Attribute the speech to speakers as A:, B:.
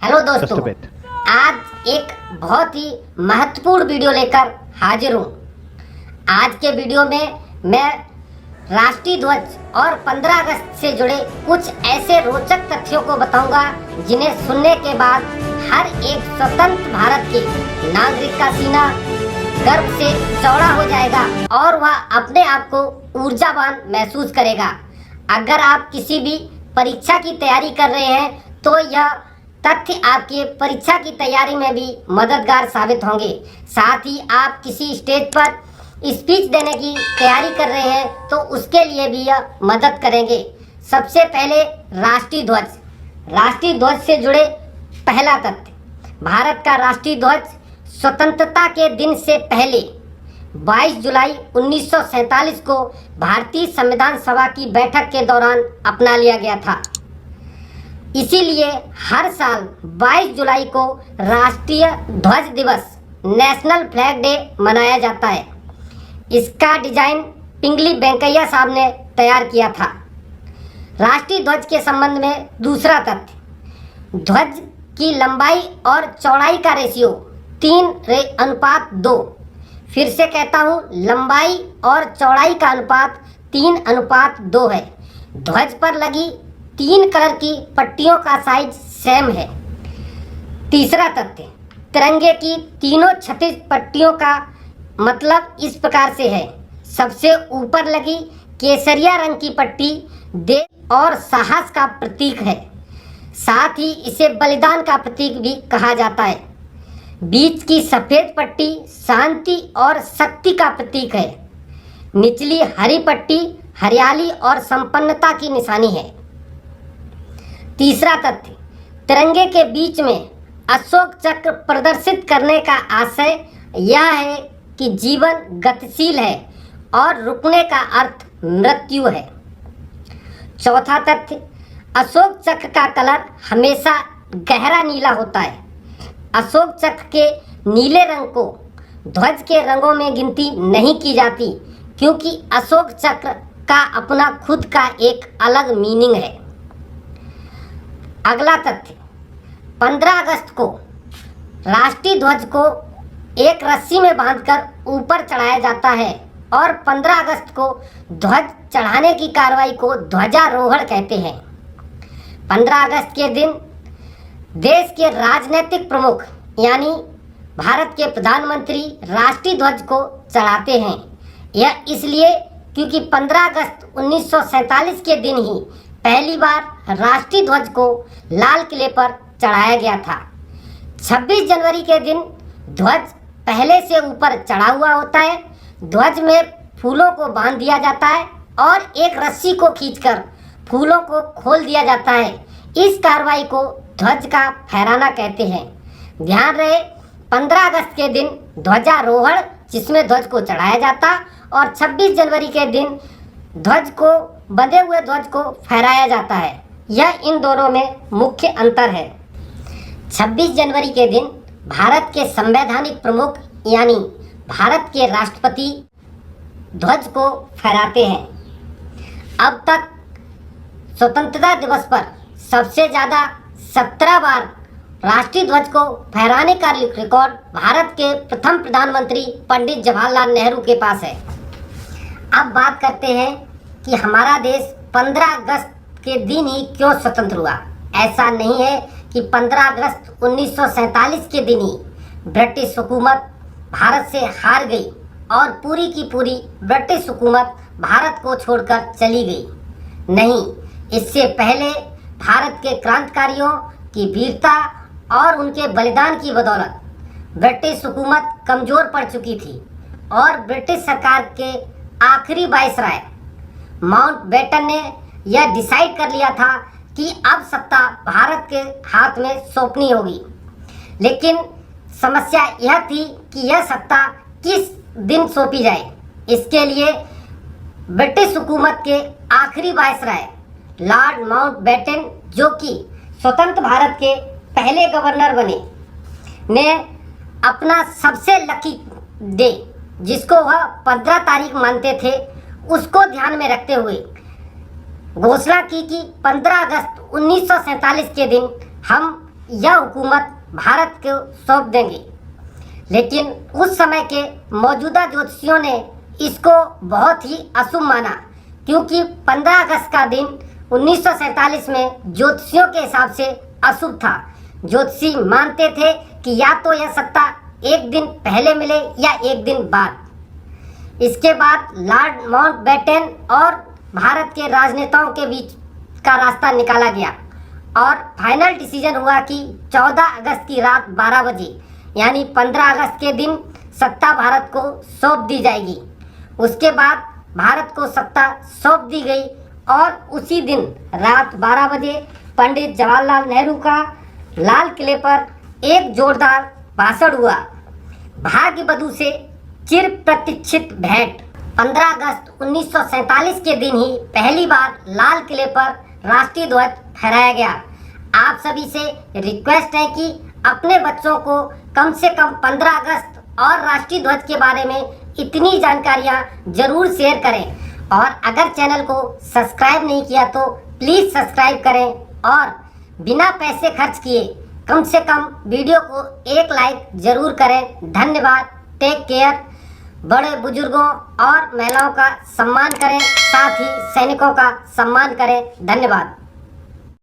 A: Hello दोस्तों, आज एक बहुत ही महत्वपूर्ण वीडियो लेकर हाजिर हूँ। आज के वीडियो में मैं राष्ट्रीय ध्वज और 15 अगस्त से जुड़े कुछ ऐसे रोचक तथ्यों को बताऊंगा जिन्हें सुनने के बाद हर एक स्वतंत्र भारत के नागरिक का सीना गर्व से चौड़ा हो जाएगा और वह अपने आप को ऊर्जावान महसूस करेगा। अगर आप किसी भी परीक्षा की तैयारी कर रहे हैं तो यह तथ्य आपके परीक्षा की तैयारी में भी मददगार साबित होंगे। साथ ही आप किसी स्टेज पर स्पीच देने की तैयारी कर रहे हैं तो उसके लिए भी यह मदद करेंगे। सबसे पहले राष्ट्रीय ध्वज से जुड़े पहला तथ्य, भारत का राष्ट्रीय ध्वज स्वतंत्रता के दिन से पहले 22 जुलाई 1947 को भारतीय संविधान सभा की बैठक के दौरान अपना लिया गया था। इसीलिए हर साल 22 जुलाई को राष्ट्रीय ध्वज दिवस नेशनल फ्लैग डे मनाया जाता है। इसका डिजाइन पिंगली वेंकैया साहब ने तैयार किया था। राष्ट्रीय ध्वज के संबंध में दूसरा तथ्य, ध्वज की लंबाई और चौड़ाई का रेशियो 3:2। फिर से कहता हूँ, लंबाई और चौड़ाई का अनुपात 3:2 है। ध्वज पर लगी 3 कलर की पट्टियों का साइज सेम है। तीसरा तथ्य, तिरंगे की तीनों क्षैतिज पट्टियों का मतलब इस प्रकार से है। सबसे ऊपर लगी केसरिया रंग की पट्टी देश और साहस का प्रतीक है। साथ ही इसे बलिदान का प्रतीक भी कहा जाता है। बीच की सफेद पट्टी शांति और शक्ति का प्रतीक है। निचली हरी पट्टी हरियाली और संपन्नता की निशानी है। तीसरा तथ्य, तिरंगे के बीच में अशोक चक्र प्रदर्शित करने का आशय यह है कि जीवन गतिशील है और रुकने का अर्थ मृत्यु है। चौथा तथ्य, अशोक चक्र का कलर हमेशा गहरा नीला होता है। अशोक चक्र के नीले रंग को ध्वज के रंगों में गिनती नहीं की जाती क्योंकि अशोक चक्र का अपना खुद का एक अलग मीनिंग है। अगला तथ्य, 15 अगस्त को राष्ट्रीय ध्वज को एक रस्सी में बांधकर ऊपर चढ़ाया जाता है और 15 अगस्त को ध्वज चढ़ाने की कार्रवाई को ध्वजारोहण कहते हैं। 15 अगस्त के दिन देश के राजनीतिक प्रमुख यानी भारत के प्रधानमंत्री राष्ट्रीय ध्वज को चढ़ाते हैं। यह इसलिए क्योंकि 15 अगस्त 1947 के दिन ही पहली बार राष्ट्रीय ध्वज को लाल किले पर चढ़ाया गया था। 26 जनवरी के दिन ध्वज पहले से ऊपर चढ़ा हुआ होता है। ध्वज में फूलों को बांध दिया जाता है और एक रस्सी को खींचकर फूलों को खोल दिया जाता है। इस कार्रवाई को ध्वज का फहराना कहते हैं। ध्यान रहे, 15 अगस्त के दिन ध्वजारोहण जिसमें ध्वज को चढ़ाया जाता और 26 जनवरी के दिन ध्वज को बंधे हुए ध्वज को फहराया जाता है। यह इन दोनों में मुख्य अंतर है। 26 जनवरी के दिन भारत के संवैधानिक प्रमुख यानी भारत के राष्ट्रपति ध्वज को फहराते हैं। अब तक स्वतंत्रता दिवस पर सबसे ज़्यादा 17 बार राष्ट्रीय ध्वज को फहराने का रिकॉर्ड भारत के प्रथम प्रधानमंत्री पंडित जवाहरलाल नेहरू के पास है। अब बात करते हैं कि हमारा देश 15 अगस्त के दिन ही क्यों स्वतंत्र हुआ। ऐसा नहीं है कि 15 अगस्त 1947 के दिन ही ब्रिटिश हुकूमत भारत से हार गई और पूरी की पूरी ब्रिटिश हुकूमत भारत को छोड़कर चली गई। नहीं, इससे पहले भारत के क्रांतिकारियों की वीरता और उनके बलिदान की बदौलत ब्रिटिश हुकूमत कमज़ोर पड़ चुकी थी और ब्रिटिश सरकार के आखिरी वायसराय माउंटबेटन ने यह डिसाइड कर लिया था कि अब सत्ता भारत के हाथ में सौंपनी होगी। लेकिन समस्या यह थी कि यह सत्ता किस दिन सौंपी जाए। इसके लिए ब्रिटिश हुकूमत के आखिरी वायसराय लॉर्ड माउंटबेटन, जो कि स्वतंत्र भारत के पहले गवर्नर बने, ने अपना सबसे लकी डे जिसको वह 15 तारीख मानते थे उसको ध्यान में रखते हुए घोषणा की कि 15 अगस्त 1947 के दिन हम यह हुकूमत भारत को सौंप देंगे। लेकिन उस समय के मौजूदा ज्योतिषियों ने इसको बहुत ही अशुभ माना, क्योंकि 15 अगस्त का दिन 1947 में ज्योतिषियों के हिसाब से अशुभ था। ज्योतिषी मानते थे कि या तो यह सत्ता एक दिन पहले मिले या एक दिन बाद। इसके बाद लॉर्ड माउंटबेटन और भारत के राजनेताओं के बीच का रास्ता निकाला गया और फाइनल डिसीजन हुआ कि 14 अगस्त की रात 12 बजे यानी 15 अगस्त के दिन सत्ता भारत को सौंप दी जाएगी। उसके बाद भारत को सत्ता सौंप दी गई और उसी दिन रात 12 बजे पंडित जवाहरलाल नेहरू का लाल किले पर एक जोरदार भाषण हुआ। भाग्य बधू से चिर प्रतीक्षित भेंट। 15 अगस्त 1947 के दिन ही पहली बार लाल किले पर राष्ट्रीय ध्वज फहराया गया। आप सभी से रिक्वेस्ट है कि अपने बच्चों को कम से कम 15 अगस्त और राष्ट्रीय ध्वज के बारे में इतनी जानकारियां जरूर शेयर करें और अगर चैनल को सब्सक्राइब नहीं किया तो प्लीज़ सब्सक्राइब करें और बिना पैसे खर्च किए कम से कम वीडियो को एक लाइक जरूर करें। धन्यवाद। Take care. बड़े बुजुर्गों और महिलाओं का सम्मान करें, साथ ही सैनिकों का सम्मान करें। धन्यवाद।